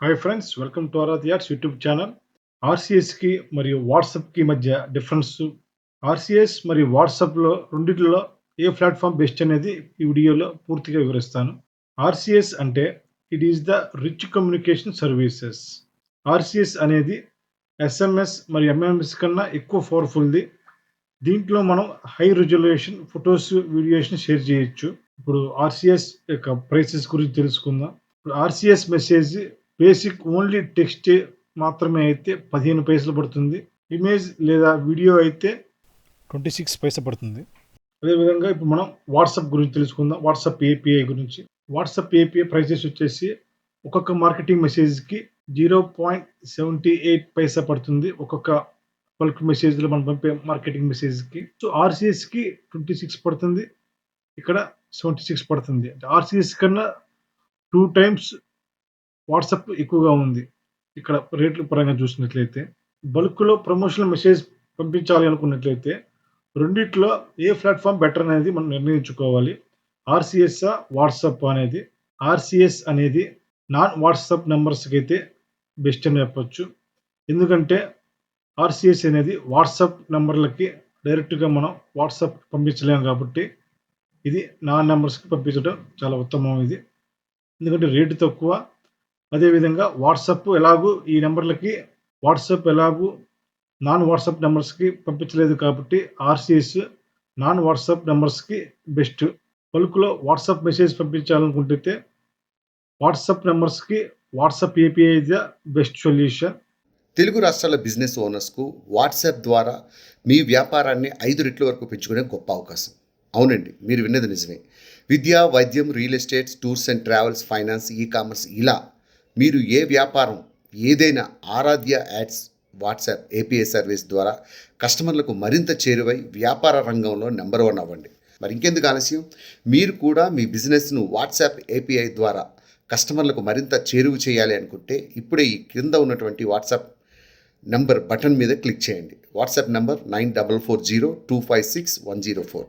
Hi friends, welcome to Aradhya's YouTube channel. ఆర్‌సీఎస్‌కి మరియు వాట్సాప్‌కి మధ్య డిఫరెన్స్, ఆర్‌సీఎస్ మరియు వాట్సాప్‌లో రెండిట్లో ఏ ప్లాట్‌ఫామ్ బెస్ట్ అనేది ఈ వీడియోలో పూర్తిగా వివరిస్తాను. ఆర్‌సీఎస్ అంటే it is the rich communication services. RCS అనేది ఎస్ఎంఎస్ మరియు ఎంఎంఎస్ కన్నా ఎక్కువ పవర్‌ఫుల్‌ది. దీంట్లో మనం హై రిజల్యూషన్ ఫోటోస్, వీడియోస్‌ని షేర్ చేయొచ్చు. ఇప్పుడు ఆర్‌సీఎస్ యొక్క ప్రైసెస్ గురించి తెలుసుకుందాం. ఇప్పుడు RCS message basic only text మాత్రమే అయితే 15 పైసలు పడుతుంది. ఇమేజ్ లేదా వీడియో అయితే 26 పైసా పడుతుంది. అదేవిధంగా ఇప్పుడు మనం వాట్సాప్ గురించి తెలుసుకుందాం. వాట్సాప్ ఏపీఐ గురించి. వాట్సాప్ ఏపీఐ ప్రైసెస్ వచ్చేసి ఒక్కొక్క మార్కెటింగ్ మెసేజ్‌కి 0.78 పైసా పడుతుంది. ఒక్కొక్క బల్క్ మెసేజ్‌లో మనం పంపే మార్కెటింగ్ మెసేజ్‌కి. సో, ఆర్‌సీఎస్‌కి 26 పడుతుంది. ఇక్కడ 76 పడుతుంది. ఆర్‌సీఎస్ కన్నా 2 టైమ్స్ వాట్సాప్ ఎక్కువగా ఉంది. ఇక్కడ రేట్ల పరంగా చూసినట్లయితే. బల్క్‌లో ప్రమోషనల్ మెసేజ్ పంపించాలి అనుకున్నట్లయితే రెండిట్లో ఏ ప్లాట్‌ఫార్మ్ బెటర్ అనేది మనం నిర్ణయించుకోవాలి. ఆర్‌సీఎస్సా? వాట్సాప్పా అనేది. ఆర్‌సీఎస్ అనేది నాన్ వాట్సాప్ నంబర్స్‌కైతే బెస్ట్ అని చెప్పొచ్చు. ఎందుకంటే ఆర్‌సీఎస్ అనేది వాట్సాప్ నంబర్‌లకి డైరెక్ట్‌గా మనం వాట్సాప్ పంపించలేము కాబట్టి ఇది నాన్ నంబర్స్‌కి పంపించడం చాలా ఉత్తమం ఇది. ఎందుకంటే రేట్ తక్కువ. అదేవిధంగా వాట్సాప్ ఎలాగూ నాన్ వాట్సాప్ నంబర్స్‌కి పంపించలేదు కాబట్టి ఆర్‌సీఎస్ నాన్ వాట్సాప్ నంబర్స్‌కి బెస్ట్. బల్క్‌లో వాట్సాప్ మెసేజ్ పంపించాలనుకుంటే వాట్సాప్ నంబర్స్‌కి WhatsApp API is the best solution. Telugu రాష్ట్రాల బిజినెస్ ఓనర్స్కు వాట్సాప్ ద్వారా మీ వ్యాపారాన్ని 5 రెట్ల వరకు పెంచుకునే గొప్ప అవకాశం. అవునండి, మీరు విన్నది నిజమే. విద్య, వైద్యం, real estates, tours and travels, finance, ecommerce ఇలా మీరు ఏ వ్యాపారం ఏదైనా Aaradhya ads WhatsApp API service ద్వారా కస్టమర్లకు మరింత చేరువై వ్యాపార రంగంలో నెంబర్ 1 అవ్వండి. మరి ఇంకెందుకు ఆలస్యం? మీరు కూడా మీ బిజినెస్ను వాట్సాప్ ఏపీఐ ద్వారా కస్టమర్లకు మరింత చేరువ చేయాలి అనుకుంటే ఇప్పుడే ఈ క్రింద ఉన్నటువంటి వాట్సాప్ నంబర్ బటన్ మీద క్లిక్ చేయండి. WhatsApp number 9440256104.